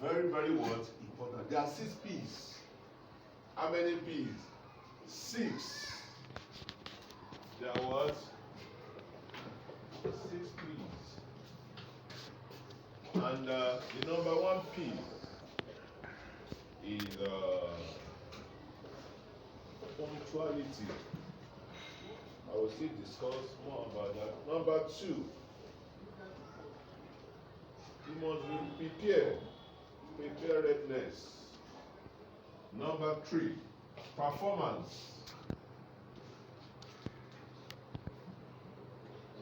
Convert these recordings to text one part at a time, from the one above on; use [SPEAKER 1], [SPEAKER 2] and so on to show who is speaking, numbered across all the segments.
[SPEAKER 1] Very, very what? Important. There are 6 P's. How many P's? 6. There are what? 6 P's. And the number 1 P is punctuality. I will still discuss more about that. Number 2, you must be prepared. Preparedness. Number 3, performance.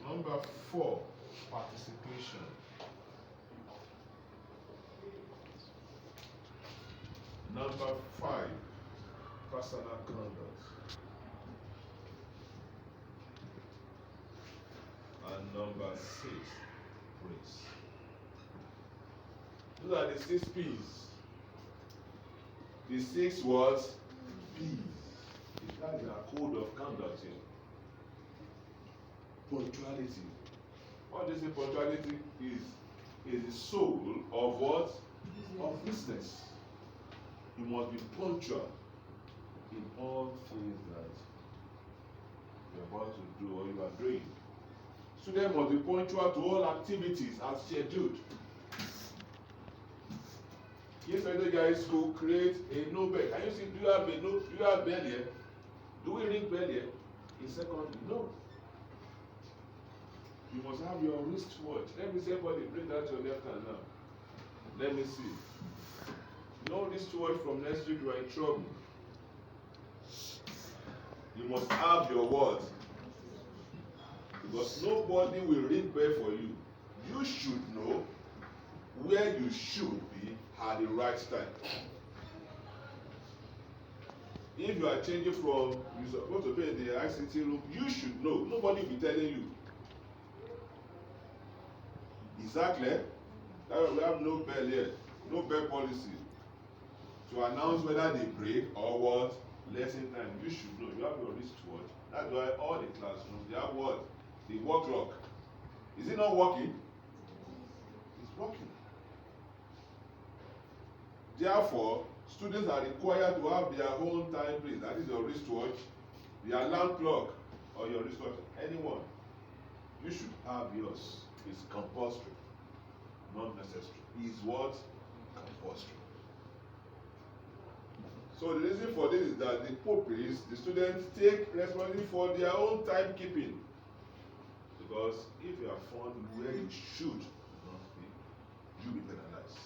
[SPEAKER 1] Number 4, participation. Number 5, personal conduct. And number 6, praise. Those are the 6 P's. The 6 words, P's. That's their code of conduct here. Punctuality. What is the punctuality? Is the soul of what? Of business. You must be punctual in all things that you're about to do or you are doing. Students must be punctual to all activities as scheduled. Yesterday, guys, school create a no bell. Can you see? Do you have a no? Do you have bell here? Do we ring bell here? In second, no. You must have your wristwatch. Let me see everybody bring that to your left hand now. Let me see. No wristwatch from next week, you are in trouble. You must have your word. Because nobody will ring bell for you. You should know where you should be at the right time. If you are changing from, you're supposed to be in the ICT room, you should know. Nobody will be telling you. Exactly. That's why we have no bell here, no bell policy to announce whether they break or what lesson time. You should know. You have your wristwatch. That's why all the classrooms they have what? The work clock. Is it not working? It's working. Therefore, students are required to have their own time place. That is your wristwatch, the alarm clock, or your wristwatch. Anyone. You should have yours. It's compulsory, not necessary. Is what? Compulsory. So the reason for this is that the pupils, the students take responsibility for their own timekeeping. Because if you are found where you should not be, you will be penalized.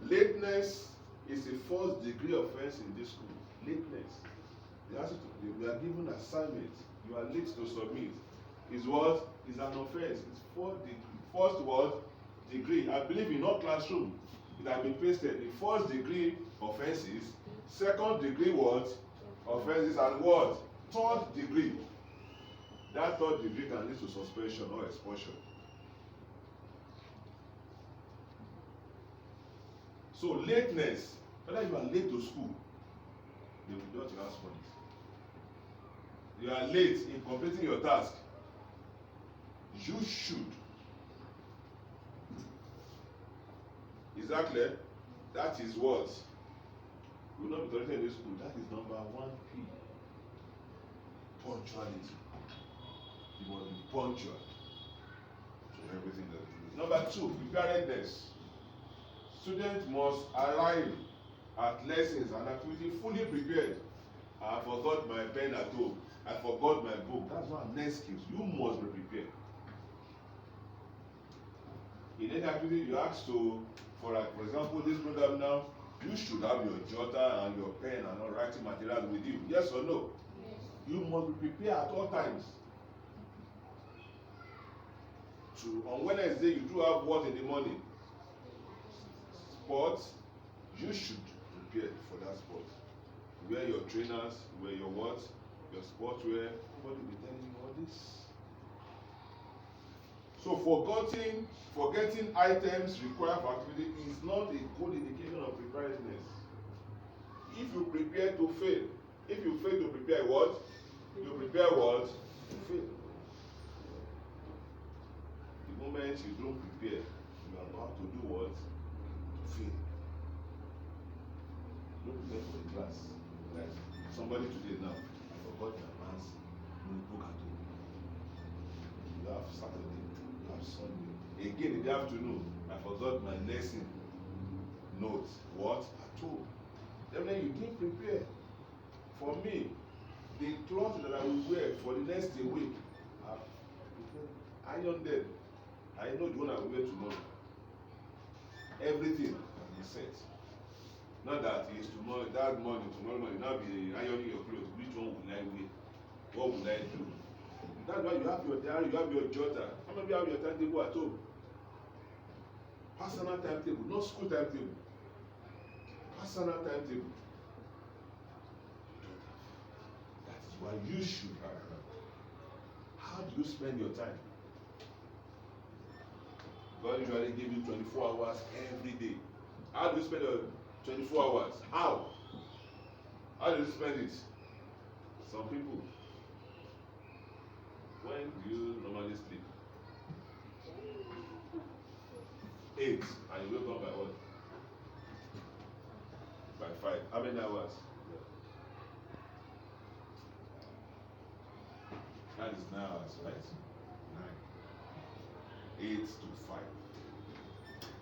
[SPEAKER 1] Lateness is a first degree offense in this school. Lateness. We are given assignments. You are late to submit. Is what? Is an offense. It's first what? Degree. I believe in all classroom it has been pasted. The first degree offenses, second degree what? Offenses, and what? Third degree. That third degree can lead to suspension or expulsion. So lateness, whether you are late to school, they will not ask for it. You are late in completing your task, you should. Exactly. That is what will not be tolerated in this school. That is number 1P. Punctuality. You must be punctual to everything that you do. Number 2, preparedness. Students must arrive at lessons and activity fully prepared. I forgot my pen at home. I forgot my book. That's one next skills. You must be prepared. In any activity you ask to, for example, this program now, you should have your jotter and your pen and all writing materials with you. Yes or no? Yes. You must be prepared at all times. On Wednesday, you do have what in the morning? Sports. You should prepare for that sport. Wear your trainers, wear your what? Your sportswear. Nobody will be telling you all this. So forgetting items required for activity is not a good indication of preparedness. If you prepare to fail, if you fail to prepare what? You prepare what? To fail. The moment you don't prepare, you are about to do what? To fail. Don't prepare for the class. Like somebody today now, I forgot my man's notebook at home. You have Saturday, you have Sunday. Again in the afternoon, I forgot my lesson notes. What? At home. Then you didn't prepare. For me, the clothes that I will wear for the next week, I've ironed them. I know the one I will wear tomorrow. Everything has been set. Not that it's tomorrow, that morning, tomorrow morning, now be ironing your clothes. Which one will I wear? What will I do? That's why you have your diary, you have your jotter. How many of you have your timetable at home? Personal timetable, not school timetable. Personal timetable. That is why you should have. How do you spend your time? God usually give you 24 hours every day. How do you spend your 24 hours? How? How do you spend it? Some people, when do you normally sleep? 8, and you wake up by what? By 5. How many hours? That is 9 hours, right? 9. 8 to 5.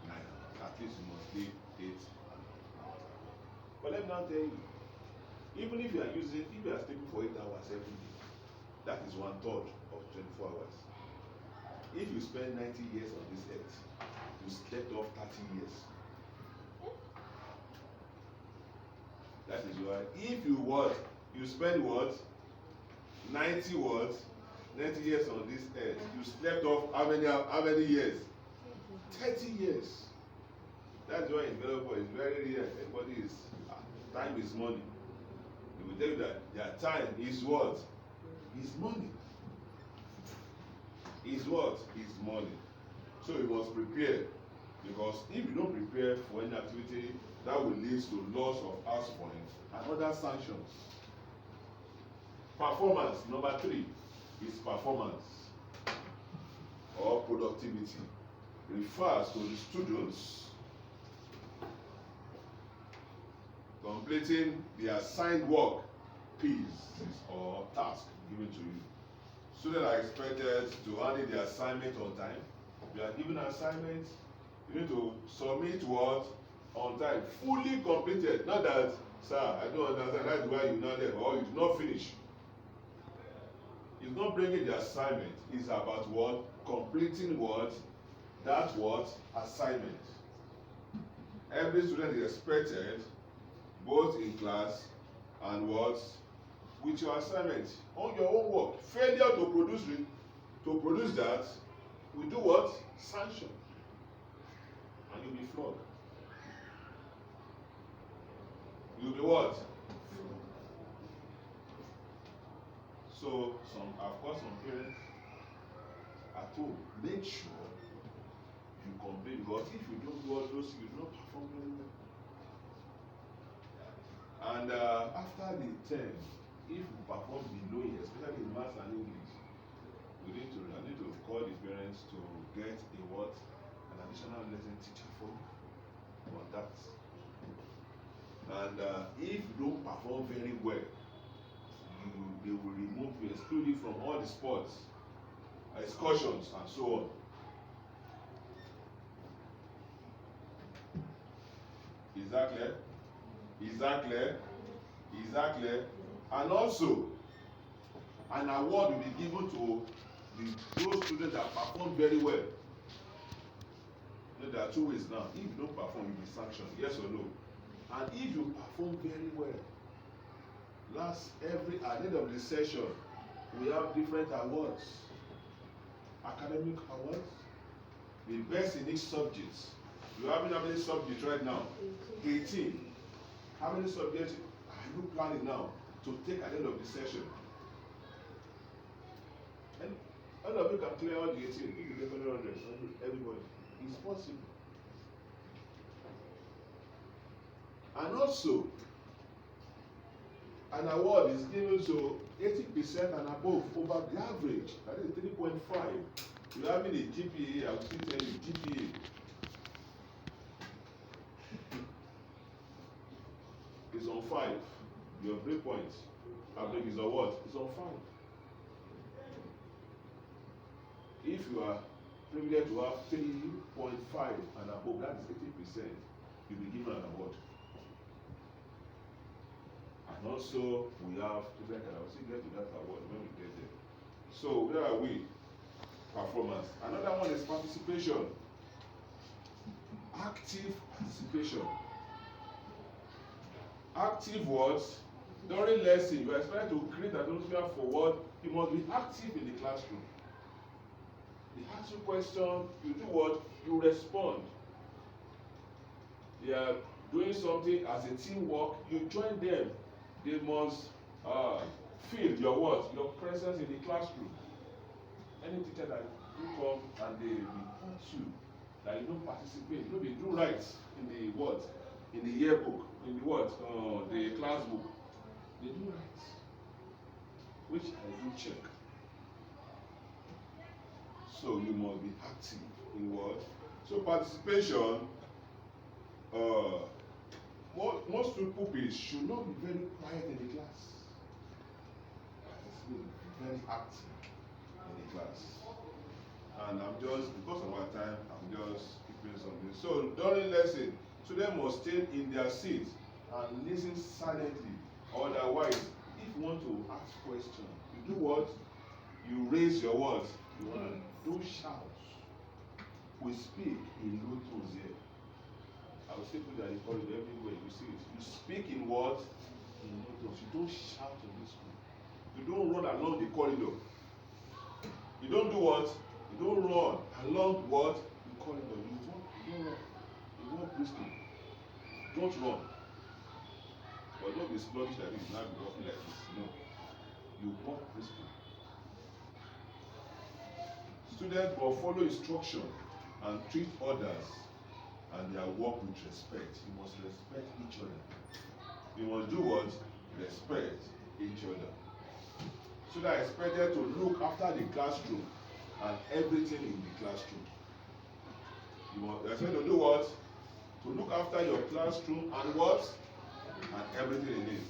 [SPEAKER 1] 9 hours. At least you must sleep 8 hours. But let me now tell you, even if you are sleeping for 8 hours every day, that is 1/3 of 24 hours. If you spend 90 years on this earth, you slept off 30 years. That is why if you what? You spend what? 90 what? 90 years on this earth. You slept off how many years? 30 years. That's why in Belgium is very rare. Everybody is time is money. They will tell you that their time is what? Is money. Is what? Is money. So you must prepare, because if you don't prepare for any activity, that will lead to loss of house points and other sanctions. Performance, number 3, is performance or productivity. Refers to the students completing the assigned work, pieces or task given to you. Students are expected to handle the assignment on time. You are given an assignment, you need to submit what? On time, fully completed. Not that, sir, I don't understand, that's why you not there, or you do not finish. It's not bringing the assignment, it's about what? Completing what? That what? Assignment. Every student is expected, both in class and what? With your assignment, on your own work. Failure to produce that, we do what? Sanction. And you'll be flogged. You'll be what? So, of course, some parents are told, make sure you complete, because if you don't do all those, you do not perform very well. And after the term, if you perform below it, especially in maths and English, I need to call the parents to get a what? An additional lesson teacher for you on that. And if you don't perform very well, they will remove you, exclude you from all the sports, excursions, and so on. Is that clear? Is that clear? Is that clear? And also, an award will be given to those students that perform very well. You know, there are 2 ways now. If you don't perform, you'll be sanctioned, yes or no. And if you perform very well, at the end of the session, we have different awards. Academic awards, the best in each subject. You have how many subjects right now? 18. How many subjects are you planning now to take at the end of the session? And all of you can clear all the 18. If you get 100, everybody. It's possible. And also, an award is given to 80% and above over the average. That is 3.5. You having a GPA, I will still tell you GPA. It's on 5. Your breakpoint, average is on what? It's on 5. If you are privileged to have 3.5 and above, that is 80%, you'll be given an award. And also, we have different kind of, we'll get to that award when we get there. So, where are we? Performance. Another one is participation. Active participation. Active words. During lesson, you are expected to create an atmosphere for what? You must be active in the classroom. They ask you question, you do what? You respond. They are doing something as a teamwork, you join them. They must feel your what? Your presence in the classroom. Any teacher that you come and they report you that you don't participate, you know they do right in the what? In the yearbook, in the what? The class book. They do right. Which I do check. So you must be active in what? So participation, most pupils should not be very quiet in the class. Be very active in the class. And I'm just, because of our time, I'm just keeping something. So during lesson, students must stay in their seats and listen silently. Otherwise, if you want to ask questions, you do what? You raise your words. You want to don't shout. We speak in low tones here. I will say put that in corridor everywhere. You see it. You speak in what? In low tones. You don't shout in this room. You don't run along the corridor. You don't do what? You don't run along what? The corridor. You don't run. You walk briskly. Don't run. But don't be sluggish like this. Now be walking like this. No. You walk briskly. Students must follow instruction and treat others and their work with respect. You must respect each other. You must do what? Respect each other. Students are expected to look after the classroom and everything in the classroom. You must expect to do what? To look after your classroom and what? And everything in it.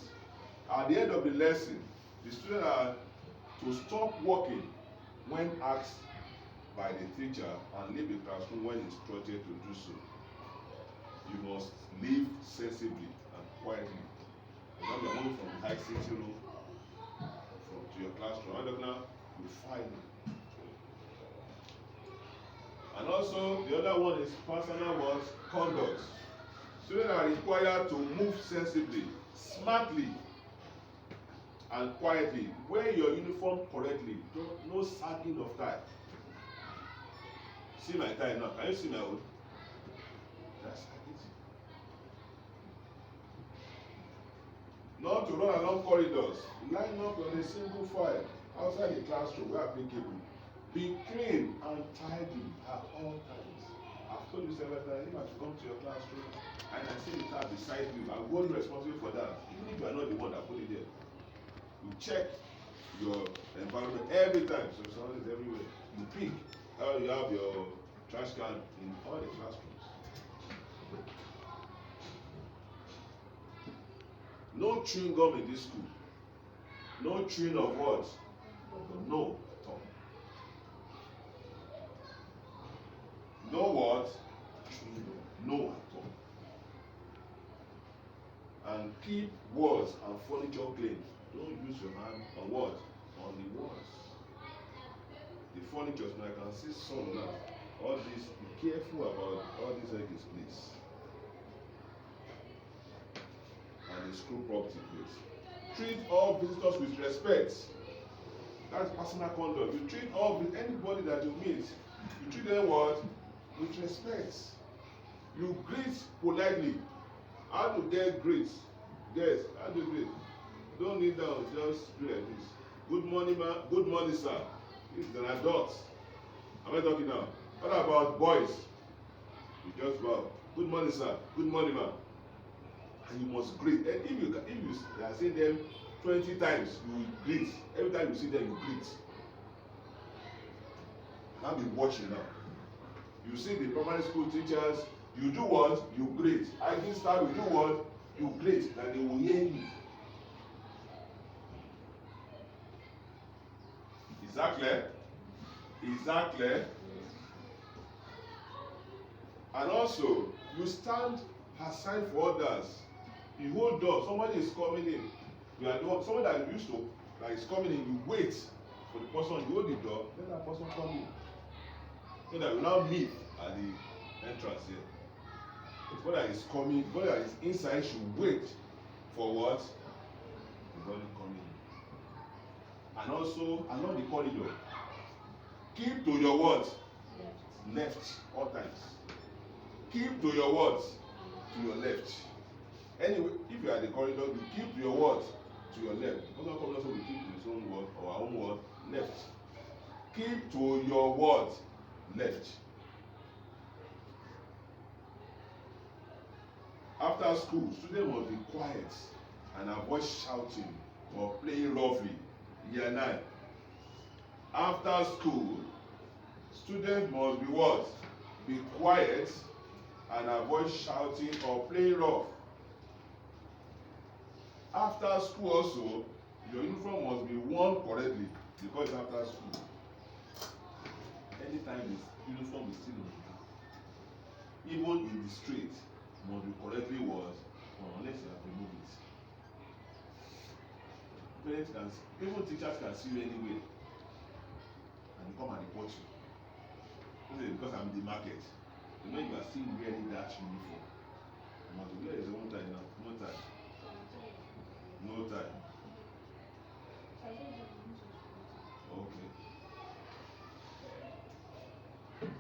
[SPEAKER 1] At the end of the lesson, the students are to stop working when asked by the teacher and leave the classroom when instructed to do so. You must leave sensibly and quietly. You know, you're moving from the high sitting room to your classroom. Right now, you find it. And also, the other one is personal words, conduct. Students are required to move sensibly, smartly, and quietly. Wear your uniform correctly. No sagging of tie. See my tie now. Can you see my own? That's it. Not to run along corridors. Line up on a single file outside the classroom where applicable. Be clean and tidy at all times. I've told you several times, if I should come to your classroom and I see the car beside you, I'm going responsible for that. Even if you are not the one that put it there. You check your environment every time, so surroundings everywhere. You pick. You have your trash can in all the classrooms. No chewing gum in this school. No chewing of what? No at all. No what? Chewing gum. No at all. And keep walls and furniture clean. Don't use your hand on what? On the walls. The furniture, now I can see some now. All this, be careful about all these edges, please. And the school property, please. Treat all visitors with respect. That's personal conduct. You treat anybody that you meet, you treat them what? With respect. You greet politely. How to get greet? Yes, how to greet? Don't kneel down, just do like this. Good morning, ma. Good morning, sir. It's an adult. Am I talking now? What about boys? You just bow. Good morning, sir. Good morning, ma'am. And you must greet. And if you are seeing them 20 times, you will greet. Every time you see them, you greet. Now be watching now. You see the primary school teachers, you do what? You grade. IT staff, you do what? You grade. That they will hear you. Is that clear? Is that clear? And also, you stand aside for others. You hold door. Somebody is coming in. You are the one, someone that used to, that is coming in, you wait for the person, you hold the door, let that person come in. So that you now meet at the entrance here. The one that is coming, the one that is inside should wait for what? The body coming in. And also, along the corridor, keep to your what? Left, all times. Keep to your what? To your left. Anyway, if you are at the corridor, you keep to your what? To your left. Other corridors will keep to his own what? Or our own what? Left. Keep to your what? Left. After school, students must be quiet and avoid shouting or playing roughly. Year 9. After school, students must be what? Be quiet and avoid shouting or playing rough. After school also, your uniform must be worn correctly because it's after school. Anytime this uniform is still on you, even in the street, must be correctly worn unless you have removed it. Parents can, even teachers can see you anywhere and they come and report you. Because I'm in the market. You know you are still wearing that uniform. You must wear it one time now. No time. No time. Okay.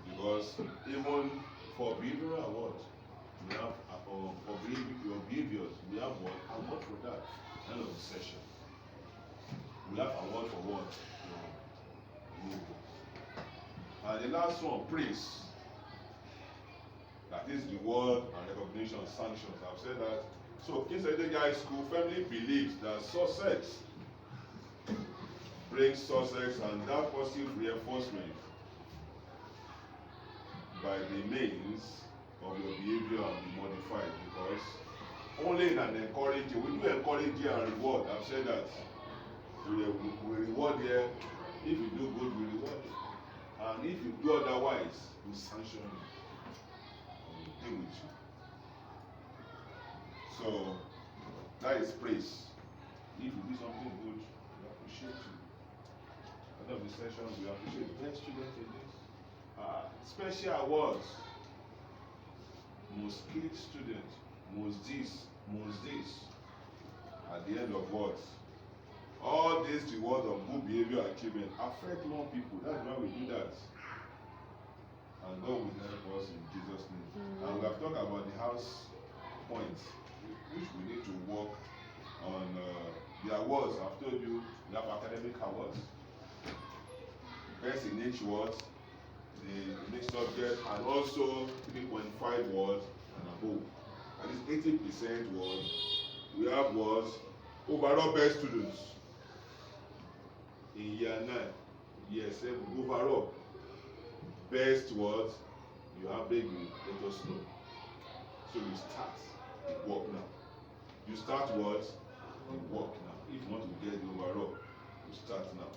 [SPEAKER 1] Because even for behavioral award, we have for your behaviors, we have what? Award for that. End of the session. We have award for what? And the last one, praise. That is reward and recognition, sanctions. I've said that. So, King's Education High School firmly believes that success brings success, and that positive reinforcement by the means of your behavior and be modified, because only in an encouraging, we do encourage you and reward. I've said that. We reward you. If you do good, we reward you. And if you do otherwise, we sanction you. We deal with you. So, that is praise. If you do something good, we appreciate you. At the end of the session, we appreciate the best student in this. Special awards. Most skilled student, most this. At the end of what? All these rewards of good behavior achievement affect more people. That's why we do that. And God will help us in Jesus' name. And we have talked about the house points, which we need to work on. The awards, I've told you, we have academic awards. Best in each word, the next subject, and also 3.5 words and above. That is 80% words. We have words, overall best students. In year 9, year 7, overall best words, you have baby, let us know. So you start the work now. You start what? The work now. If you want to get the overall, you start now.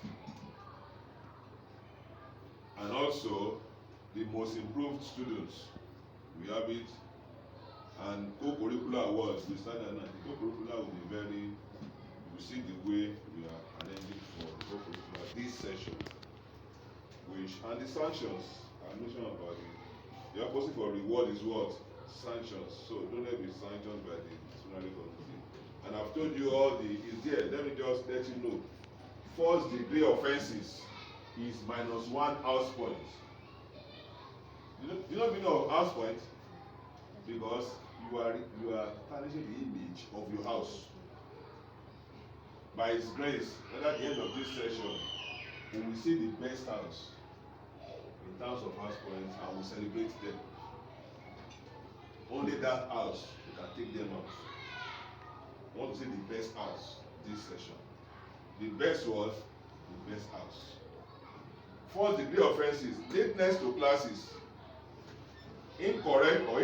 [SPEAKER 1] And also, the most improved students, we have it. And co-curricular awards, we start at now. The co-curricular will be very, you see the way we are arranging for the co-curricular this session. And the sanctions, I mentioned about it. The opposite for reward is what? Sanctions. So don't let me be sanctioned by the disciplinary committee. And I've told you all is there. Let me just let you know. First degree offenses is -1 house point. You know meaning of house point? Because you are tarnishing the image of your house. By His grace, and at the end of this session, we will see the best house in terms of house points, and we'll celebrate them. Only that house, you can take them out. I want to see the best house this session. The best was the best house. First degree offences: lateness to classes, incorrect or